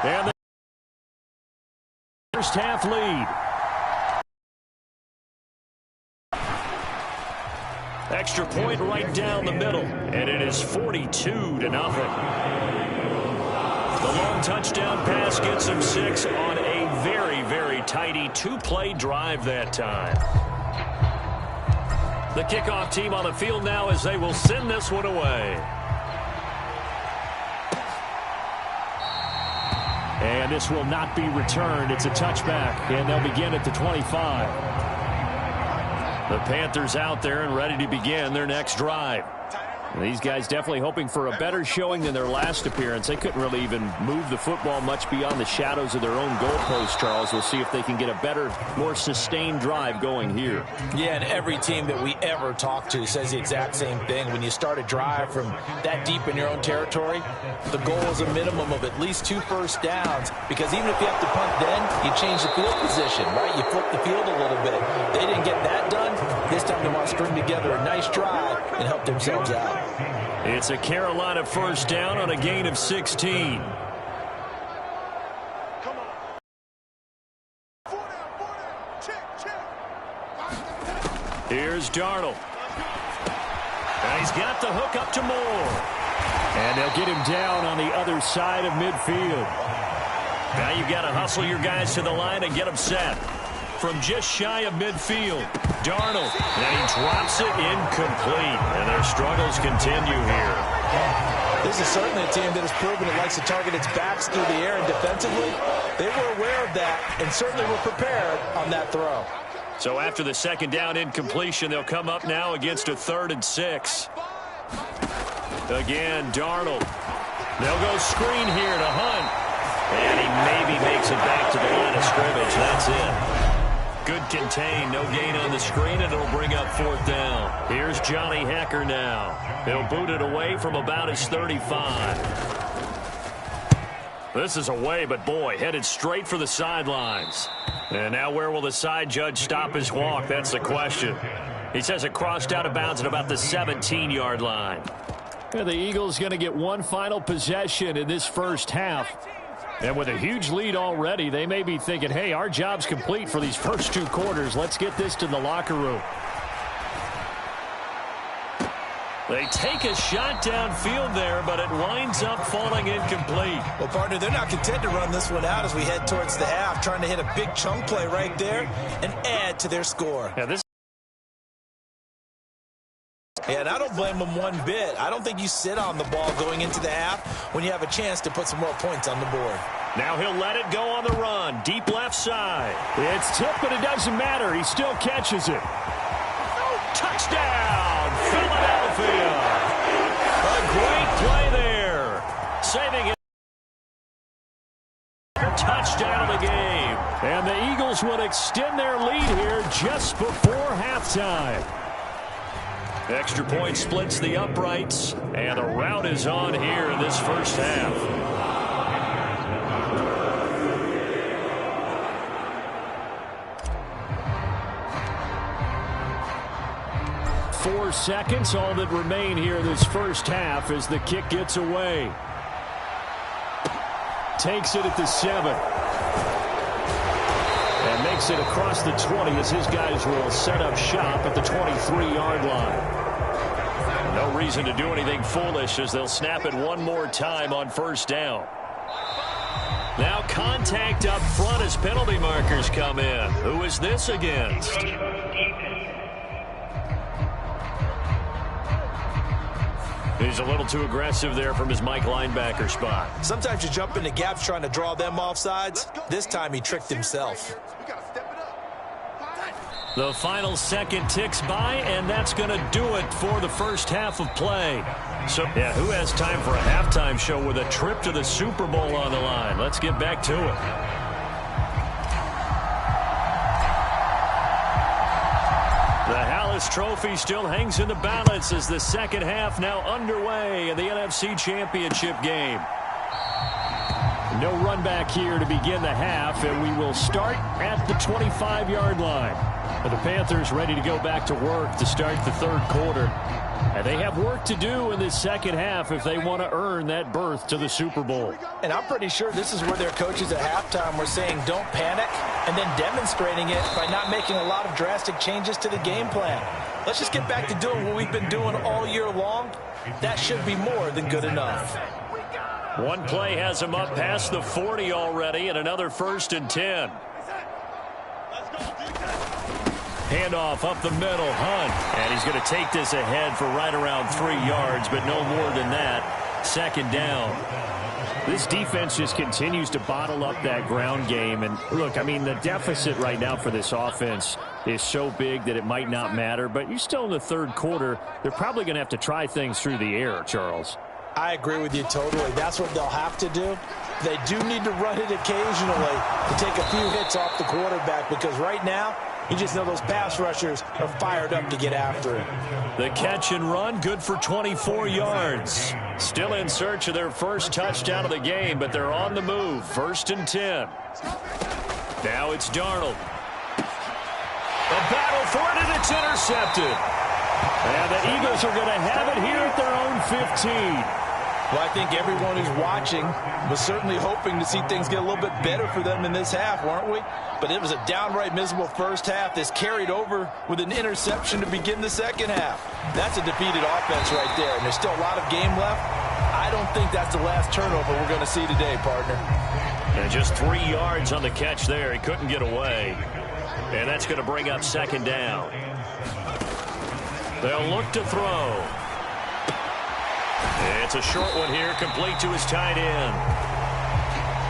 And the first half lead. Extra point right down the middle, and it is 42-0. The long touchdown pass gets him 6 on a very, very tidy two-play drive that time. The kickoff team on the field now as they will send this one away. And this will not be returned. It's a touchback, and they'll begin at the 25. The Panthers out there and ready to begin their next drive. These guys definitely hoping for a better showing than their last appearance. They couldn't really even move the football much beyond the shadows of their own goalpost, Charles. We'll see if they can get a better, more sustained drive going here. Yeah, and every team that we ever talk to says the exact same thing. When you start a drive from that deep in your own territory, the goal is a minimum of at least 2 first downs, because even if you have to punt then, you change the field position, right? You flip the field a little bit. They didn't get that done. This time they want to string together a nice drive and help themselves out. It's a Carolina first down on a gain of 16. Here's Darnold. And he's got the hook up to Moore. And they'll get him down on the other side of midfield. Now you've got to hustle your guys to the line and get them set. From just shy of midfield, Darnold, and he drops it incomplete, and their struggles continue here. This is certainly a team that has proven it likes to target its backs through the air, and defensively, they were aware of that and certainly were prepared on that throw. So after the second down incompletion, they'll come up now against a 3rd and 6. Again, Darnold. They'll go screen here to Hunt, and he maybe makes it back to the line of scrimmage. That's it. Good contain, no gain on the screen, and it'll bring up 4th down. Here's Johnny Hecker now. He'll boot it away from about his 35. This is away, but boy, headed straight for the sidelines. And now where will the side judge stop his walk? That's the question. He says it crossed out of bounds at about the 17-yard line. Yeah, the Eagles going to get one final possession in this first half. And with a huge lead already, they may be thinking, hey, our job's complete for these first 2 quarters. Let's get this to the locker room. They take a shot downfield there, but it winds up falling incomplete. Well, partner, they're not content to run this one out as we head towards the half, trying to hit a big chunk play right there and add to their score. Yeah, and I don't blame them one bit. I don't think you sit on the ball going into the half when you have a chance to put some more points on the board. Now he'll let it go on the run. Deep left side. It's tipped, but it doesn't matter. He still catches it. Touchdown, Philadelphia. A great play there. Saving it. Touchdown of the game. And the Eagles would extend their lead here just before halftime. Extra point splits the uprights, and the rout is on here in this first half. Four seconds, all that remain here this first half as the kick gets away. Takes it at the 7. And makes it across the 20 as his guys will set up shop at the 23-yard line. No reason to do anything foolish as they'll snap it one more time on first down. Now contact up front as penalty markers come in. Who is this against? He's a little too aggressive there from his Mike linebacker spot. Sometimes you jump into gaps trying to draw them off sides. This time he tricked himself. The final second ticks by, and that's going to do it for the first half of play. So, yeah, who has time for a halftime show with a trip to the Super Bowl on the line? Let's get back to it. The Hallis Trophy still hangs in the balance as the second half now underway in the NFC Championship game. No run back here to begin the half, and we will start at the 25-yard line. The Panthers ready to go back to work to start the third quarter. And they have work to do in this second half if they want to earn that berth to the Super Bowl. And I'm pretty sure this is where their coaches at halftime were saying don't panic, and then demonstrating it by not making a lot of drastic changes to the game plan. Let's just get back to doing what we've been doing all year long. That should be more than good enough. One play has him up past the 40 already, and another 1st and 10. Handoff up the middle, Hunt. And he's going to take this ahead for right around 3 yards, but no more than that. 2nd down. This defense just continues to bottle up that ground game. And look, I mean, the deficit right now for this offense is so big that it might not matter. But you're still in the 3rd quarter. They're probably going to have to try things through the air, Charles. I agree with you totally. That's what they'll have to do. They do need to run it occasionally to take a few hits off the quarterback, because right now, you just know those pass rushers are fired up to get after it. The catch and run, good for 24 yards. Still in search of their first touchdown of the game, but they're on the move. 1st and 10. Now it's Darnold. A battle for it, and it's intercepted. And the Eagles are going to have it here at their own 15. Well, I think everyone who's watching was certainly hoping to see things get a little bit better for them in this half, weren't we? But it was a downright miserable first half that's carried over with an interception to begin the second half. That's a defeated offense right there, and there's still a lot of game left. I don't think that's the last turnover we're going to see today, partner. And just 3 yards on the catch there. He couldn't get away. And that's going to bring up 2nd down. They'll look to throw. It's a short one here, complete to his tight end.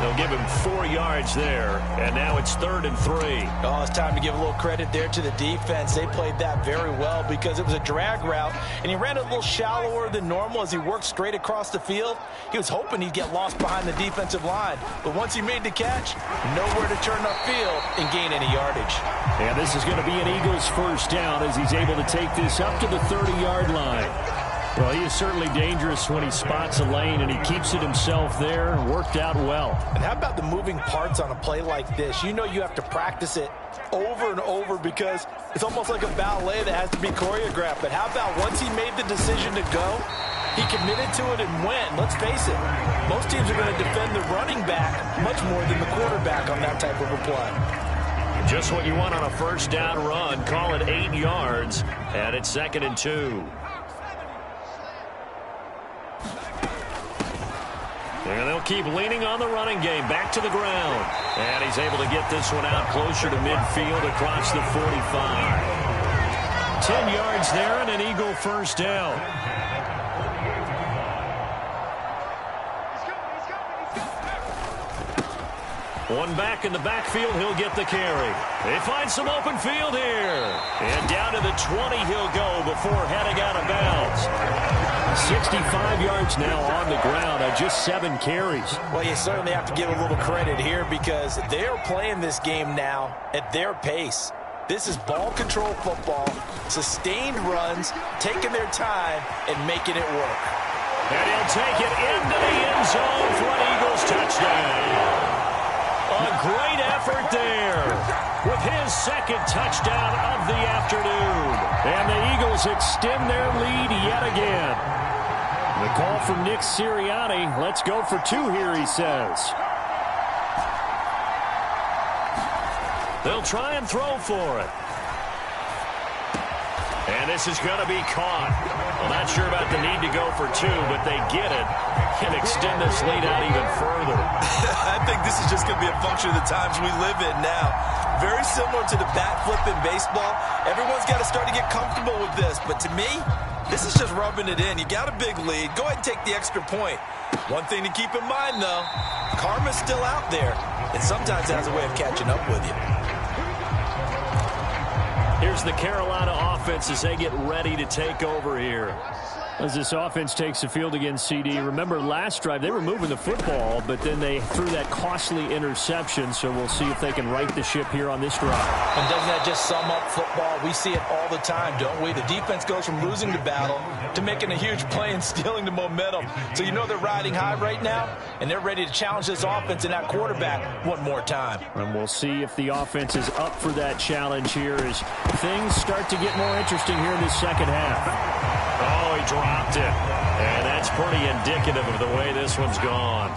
They'll give him 4 yards there, and now it's 3rd and 3. Oh, it's time to give a little credit there to the defense. They played that very well because it was a drag route, and he ran a little shallower than normal as he worked straight across the field. He was hoping he'd get lost behind the defensive line, but once he made the catch, nowhere to turn upfield and gain any yardage. And this is going to be an Eagles 1st down as he's able to take this up to the 30-yard line. Well, he is certainly dangerous when he spots a lane, and he keeps it himself there. Worked out well. And how about the moving parts on a play like this? You know you have to practice it over and over because it's almost like a ballet that has to be choreographed. But how about once he made the decision to go, he committed to it and went. Let's face it, most teams are going to defend the running back much more than the quarterback on that type of a play. Just what you want on a 1st down run. Call it 8 yards, and it's 2nd and 2. And they'll keep leaning on the running game. Back to the ground. And he's able to get this one out closer to midfield across the 45. 10 yards there and an Eagle 1st down. One back in the backfield. He'll get the carry. They find some open field here. And down to the 20 he'll go before heading out of bounds. 65 yards now on the ground on just 7 carries. Well, you certainly have to give a little credit here because they're playing this game now at their pace. This is ball control football, sustained runs, taking their time and making it work. And he'll take it into the end zone for an Eagles touchdown. A great effort there with his 2nd touchdown of the afternoon. And the Eagles extend their lead yet again. The call from Nick Sirianni. Let's go for 2 here, he says. They'll try and throw for it. And this is going to be caught. I'm not sure about the need to go for 2, but they get it and extend this lead out even further. I think this is just going to be a function of the times we live in now. Very similar to the bat flip in baseball. Everyone's got to start to get comfortable with this. But to me, this is just rubbing it in. You got a big lead. Go ahead and take the extra point. One thing to keep in mind, though, karma's still out there. And sometimes it has a way of catching up with you. Here's the Carolina offense as they get ready to take over here. As this offense takes the field against CD, remember last drive they were moving the football, but then they threw that costly interception, so we'll see if they can right the ship here on this drive. And doesn't that just sum up football? We see it all the time, don't we? The defense goes from losing the battle to making a huge play and stealing the momentum. So you know they're riding high right now, and they're ready to challenge this offense and that quarterback one more time. And we'll see if the offense is up for that challenge here as things start to get more interesting here in this second half. Oh, he dropped it. And that's pretty indicative of the way this one's gone.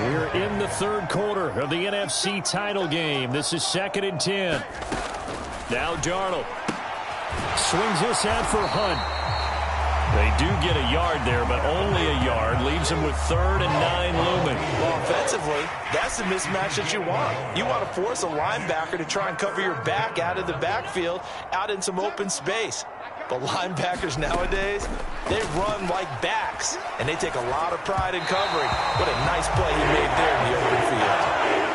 We're in the third quarter of the NFC title game. This is 2nd and 10. Now Darnold swings this out for Hunt. They do get a yard there, but only a yard. Leaves them with 3rd and 9 looming. Well, offensively, that's the mismatch that you want. You want to force a linebacker to try and cover your back out of the backfield, out in some open space. But linebackers nowadays, they run like backs, and they take a lot of pride in covering. What a nice play he made there in the open field.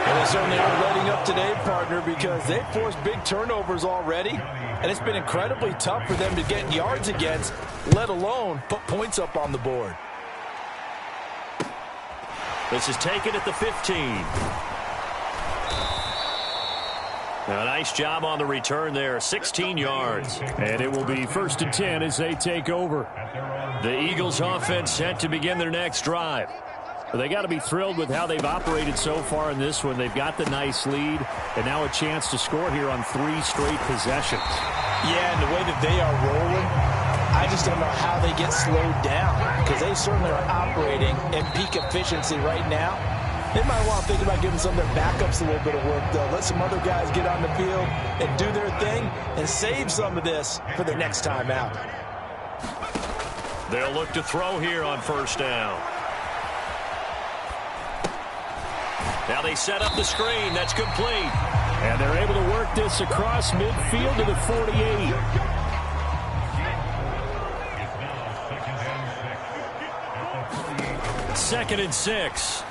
And they certainly aren't letting up today, partner, because they've forced big turnovers already, and it's been incredibly tough for them to get yards against, let alone put points up on the board. This is taken at the 15. A nice job on the return there, 16 yards. And it will be 1st and 10 as they take over. The Eagles offense set to begin their next drive. But they got to be thrilled with how they've operated so far in this one. They've got the nice lead, and now a chance to score here on 3 straight possessions. Yeah, and the way that they are rolling, I just don't know how they get slowed down, because they certainly are operating at peak efficiency right now. They might want to think about giving some of their backups a little bit of work, though. Let some other guys get on the field and do their thing and save some of this for their next time out. They'll look to throw here on 1st down. Now they set up the screen. That's complete. And they're able to work this across midfield to the 48. Second and 6.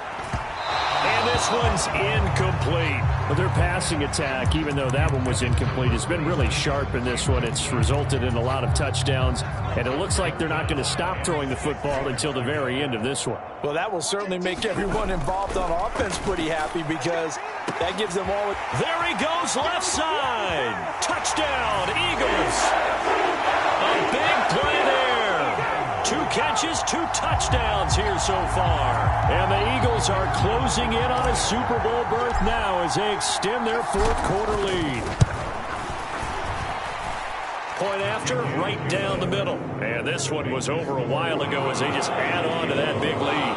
And this one's incomplete. But their passing attack, even though that one was incomplete, has been really sharp in this one. It's resulted in a lot of touchdowns, and it looks like they're not going to stop throwing the football until the very end of this one. Well, that will certainly make everyone involved on offense pretty happy, because that gives them all. There he goes, left side. Touchdown, Eagles. A big play there. 2 catches, 2 touchdowns here so far. And the Eagles are closing in on a Super Bowl berth now as they extend their 4th quarter lead. Point after, right down the middle. And this one was over a while ago as they just add on to that big lead.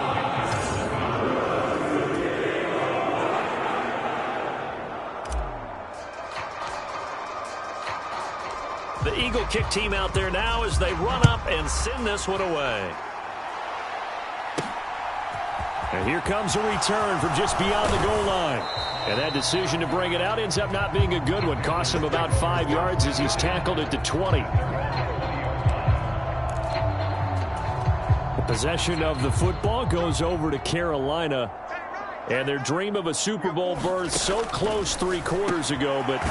The Eagle kick team out there now as they run up and send this one away. And here comes a return from just beyond the goal line. And that decision to bring it out ends up not being a good one. Costs him about 5 yards as he's tackled at the 20. The possession of the football goes over to Carolina. And their dream of a Super Bowl berth so close 3 quarters ago, but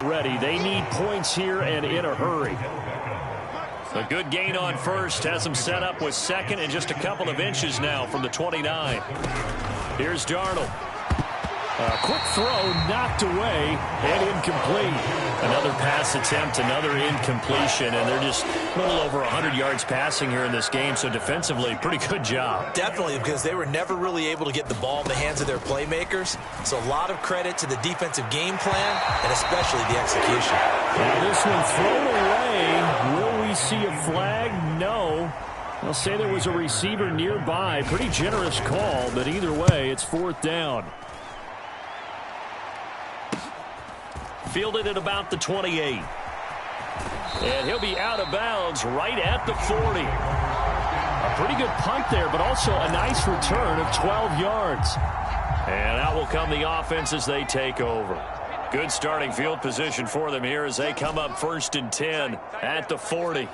ready. They need points here and in a hurry. A good gain on 1st has them set up with 2nd and just a couple of inches now from the 29. Here's Darnold. A quick throw knocked away and incomplete. Another pass attempt, another incompletion, and they're just a little over 100 yards passing here in this game, so defensively, pretty good job. Definitely, because they were never really able to get the ball in the hands of their playmakers, so a lot of credit to the defensive game plan and especially the execution. Now this one thrown away. Will we see a flag? No. They'll say there was a receiver nearby. Pretty generous call, but either way, it's 4th down. Fielded at about the 28. And he'll be out of bounds right at the 40. A pretty good punt there, but also a nice return of 12 yards. And out will come the offense as they take over. Good starting field position for them here as they come up 1st and 10 at the 40.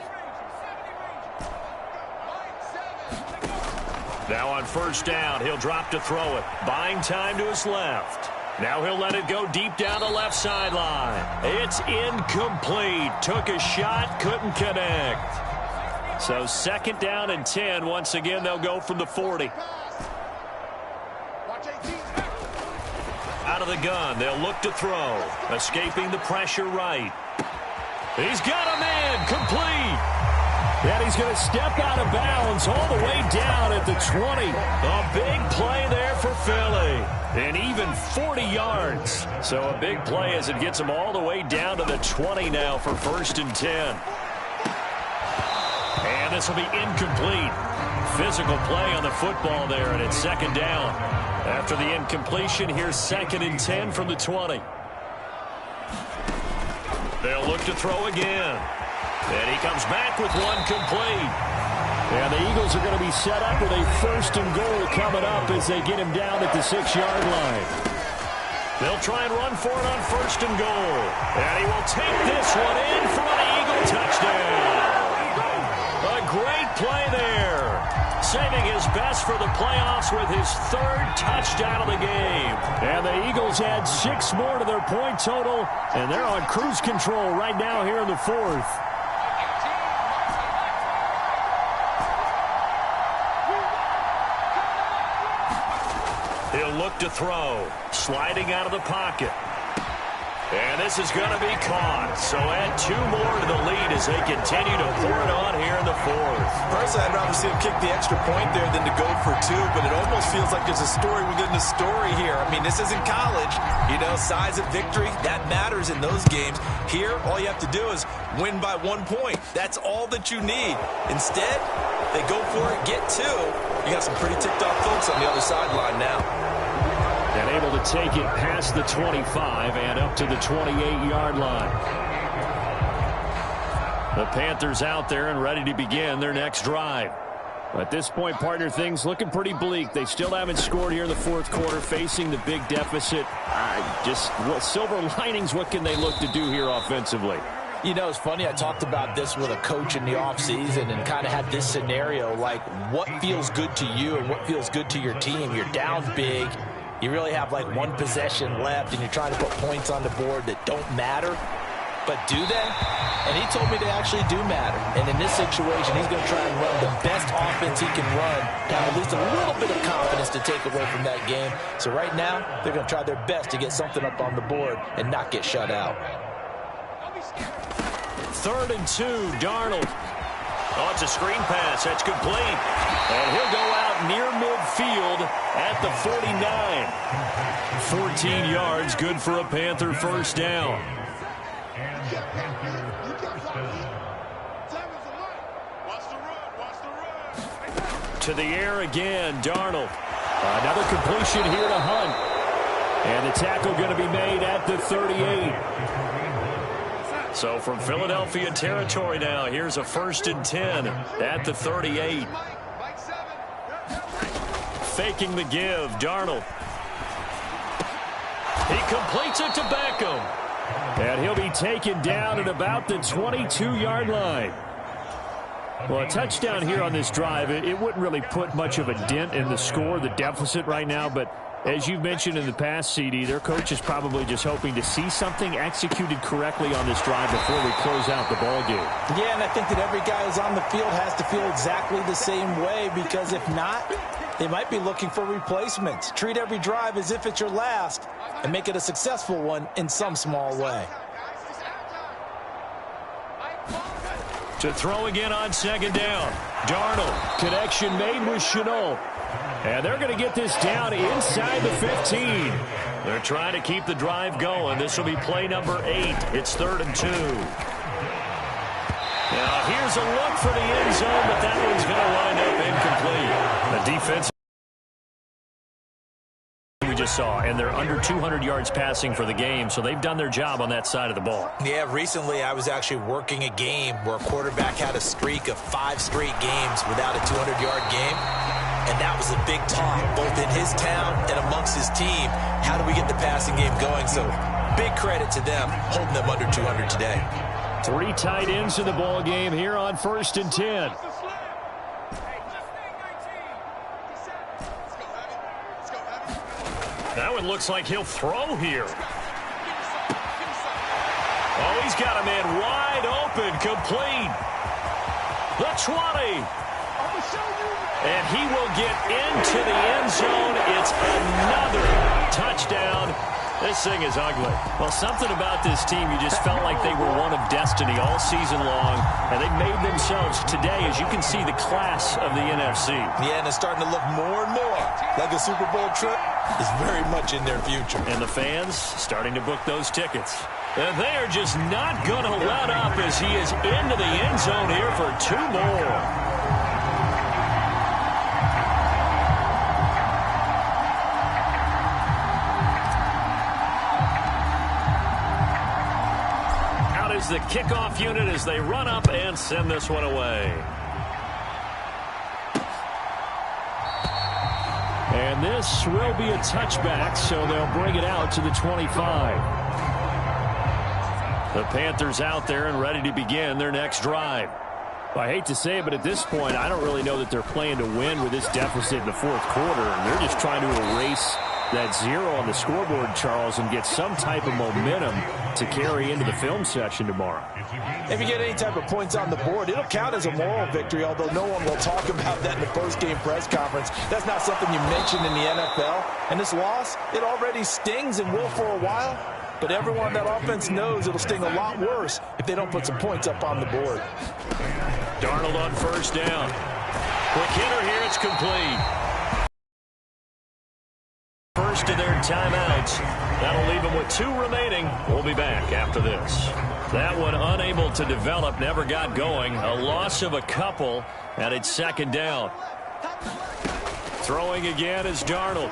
Now on 1st down, he'll drop to throw it. Buying time to his left. Now he'll let it go deep down the left sideline. It's incomplete. Took a shot, couldn't connect. So 2nd down and 10. Once again, they'll go from the 40. Out of the gun, they'll look to throw. Escaping the pressure right. He's got a man, complete. And he's going to step out of bounds all the way down at the 20. A big play there for Philly. And even 40 yards. So a big play as it gets him all the way down to the 20 now for 1st and 10. And this will be incomplete. Physical play on the football there, and it's 2nd down. After the incompletion, here's 2nd and 10 from the 20. They'll look to throw again. And he comes back with one complete. And the Eagles are going to be set up with a 1st and goal coming up as they get him down at the 6-yard line. They'll try and run for it on 1st and goal. And he will take this one in for an Eagle touchdown. A great play there. Saving his best for the playoffs with his 3rd touchdown of the game. And the Eagles add 6 more to their point total, and they're on cruise control right now here in the 4th. He'll look to throw. Sliding out of the pocket. And this is going to be caught. So add 2 more to the lead as they continue to pour it on here in the 4th. Personally, I'd rather see him kick the extra point there than to go for 2, but it almost feels like there's a story within the story here. I mean, this isn't college. You know, size of victory, that matters in those games. Here, all you have to do is win by 1 point. That's all that you need. Instead, they go for it, get 2. You got some pretty ticked off folks on the other sideline now. And able to take it past the 25 and up to the 28-yard line. The Panthers out there and ready to begin their next drive. At this point, partner, things looking pretty bleak. They still haven't scored here in the 4th quarter, facing the big deficit. Silver linings, what can they look to do here offensively? You know, it's funny, I talked about this with a coach in the offseason and kind of had this scenario, like what feels good to you and what feels good to your team. You're down big. You really have like 1 possession left, and you're trying to put points on the board that don't matter. But do they? And he told me they actually do matter. And in this situation, he's going to try and run the best offense he can run to have at least a little bit of confidence to take away from that game. So right now, they're going to try their best to get something up on the board and not get shut out. 3rd and 2, Darnold. Oh, it's a screen pass. That's complete. And he'll go out near midfield at the 49. 14 yards, good for a Panther 1st down. To the air again, Darnold. Another completion here to Hunt. And the tackle going to be made at the 38. So from Philadelphia territory now, here's a 1st and 10 at the 38. Faking the give, Darnold. He completes it to Beckham. And he'll be taken down at about the 22-yard line. Well, a touchdown here on this drive, it wouldn't really put much of a dent in the score, the deficit right now, but as you've mentioned in the past, CD, their coach is probably just hoping to see something executed correctly on this drive before we close out the ball game. Yeah, and I think that every guy who's on the field has to feel exactly the same way, because if not, they might be looking for replacements. Treat every drive as if it's your last and make it a successful one in some small way. To throw again on 2nd down. Darnold. Connection made with Chenault. And they're going to get this down inside the 15. They're trying to keep the drive going. This will be play number 8. It's 3rd and 2. Now here's a look for the end zone, but that one's going to wind up incomplete. The defense we just saw, and they're under 200 yards passing for the game, so they've done their job on that side of the ball. Yeah, recently I was actually working a game where a quarterback had a streak of 5 straight games without a 200-yard game. And that was a big talk, both in his town and amongst his team. How do we get the passing game going? So big credit to them, holding them under 200 today. 3 tight ends in the ball game here on 1st and 10. That one looks like he'll throw here. Oh, he's got a man wide open, complete. The 20. And he will get into the end zone. It's another touchdown. This thing is ugly. Well, something about this team, you just felt like they were one of destiny all season long, and they made themselves today, as you can see, the class of the NFC. Yeah, and it's starting to look more and more like a Super Bowl trip is very much in their future. And the fans starting to book those tickets. And they are just not going to let up as he is into the end zone here for 2 more. The kickoff unit as they run up and send this one away. And this will be a touchback, so they'll bring it out to the 25. The Panthers out there and ready to begin their next drive. I hate to say it, but at this point, I don't really know that they're playing to win with this deficit in the fourth quarter, and they're just trying to erase that 0 on the scoreboard, Charles, and get some type of momentum to carry into the film session tomorrow. If you get any type of points on the board, it'll count as a moral victory, although no one will talk about that in the post-game press conference. That's not something you mention in the NFL. And this loss, it already stings and will for a while, but everyone on that offense knows it'll sting a lot worse if they don't put some points up on the board. Darnold on first down. Quick hitter here, it's complete. First of their timeouts. That'll leave them with 2 remaining. We'll be back after this. That one unable to develop, never got going. A loss of a couple, and it's second down. Throwing again is Darnold.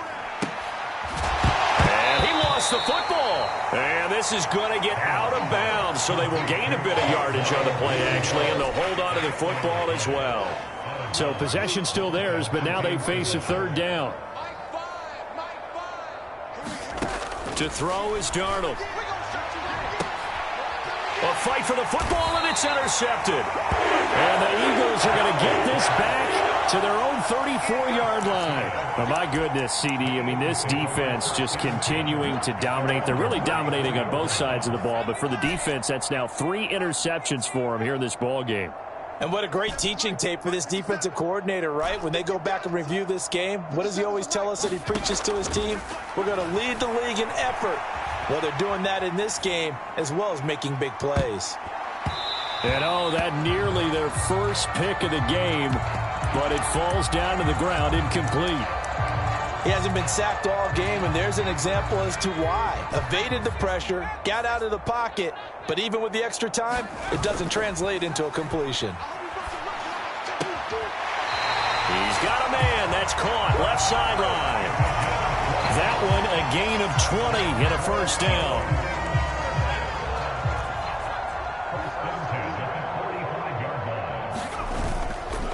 And he lost the football. And this is going to get out of bounds, so they will gain a bit of yardage on the play, actually, and they'll hold on to the football as well. So possession still theirs, but now they face a third down. To throw is Darnold. A fight for the football, and it's intercepted. And the Eagles are going to get this back to their own 34-yard line. Oh, my goodness, CD. I mean, this defense just continuing to dominate. They're really dominating on both sides of the ball, but for the defense, that's now 3 interceptions for them here in this ball game. And what a great teaching tape for this defensive coordinator, right? When they go back and review this game, what does he always tell us that he preaches to his team? We're going to lead the league in effort. Well, they're doing that in this game as well as making big plays. And, oh, that nearly their first pick of the game, but it falls down to the ground incomplete. He hasn't been sacked all game, and there's an example as to why. Evaded the pressure, got out of the pocket, but even with the extra time, it doesn't translate into a completion. He's got a man. That's caught. Left sideline. That one a gain of 20 and a first down.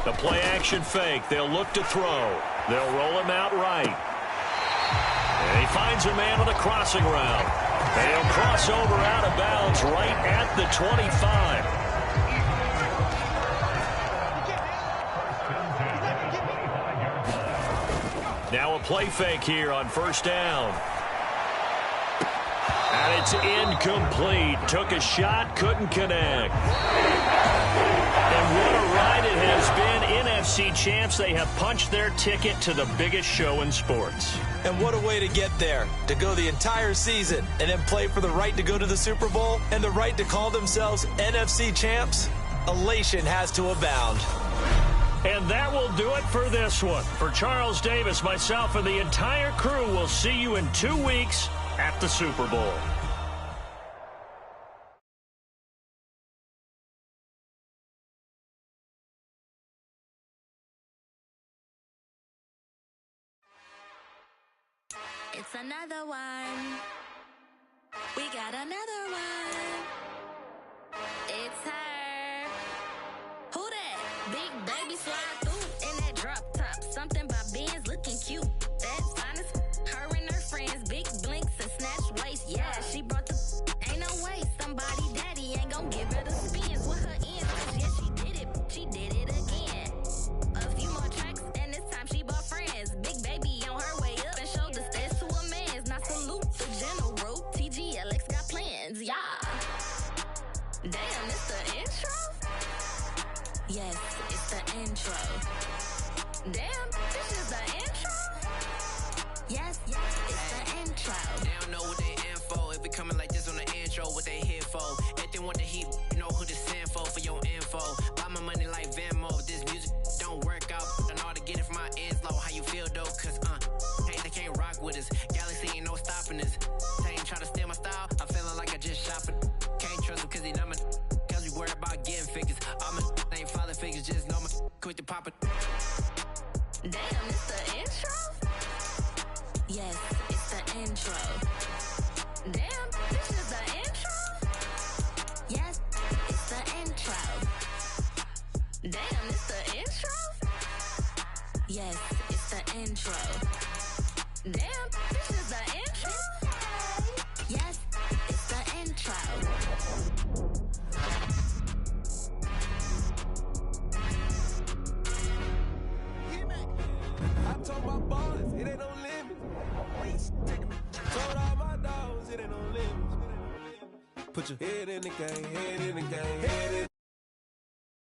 The play action fake. They'll look to throw. They'll roll him out right. And he finds a man with a crossing route. And he'll cross over out of bounds right at the 25. Now a play fake here on first down. And it's incomplete. Took a shot, couldn't connect. And what a ride it has been. NFC champs, they have punched their ticket to the biggest show in sports. And what a way to get there, to go the entire season and then play for the right to go to the Super Bowl and the right to call themselves NFC champs. Elation has to abound. And that will do it for this one. For Charles Davis, myself, and the entire crew, we'll see you in 2 weeks at the Super Bowl. It's another one. We got another one. It's her. Who that? Big baby slide through in that drop top. Something about Benz looking cute. That's honest. Her and her friends, big blinks and snatch waist. Yeah, she brought the. Ain't no way somebody daddy ain't gonna give her the spins with her ends. Yeah, she did it. She did it again. A few more tracks and this time she bought friends. Big baby on her way up and showed the stairs to a man's. Now salute the general. TGLX got plans. Yeah. Damn, it's the intro? Yes, it's the intro. Damn, this dropping this. Ain't trying to steal my style. I'm feeling like I just shopping. Can't trust him cause he not my cause we worried about getting figures. All my ain't father figures, just know my quick to pop it. Damn, it's the intro? Yes, it's the intro. Damn, this is the intro? Yes, it's the intro. Damn, it's the intro? Yes, it's the intro. Damn, this is the intro? Yes, it's the intro. I told my boys, it ain't no limit. Told all my dogs, it ain't no limit. Put your head in the game, head in the game, head in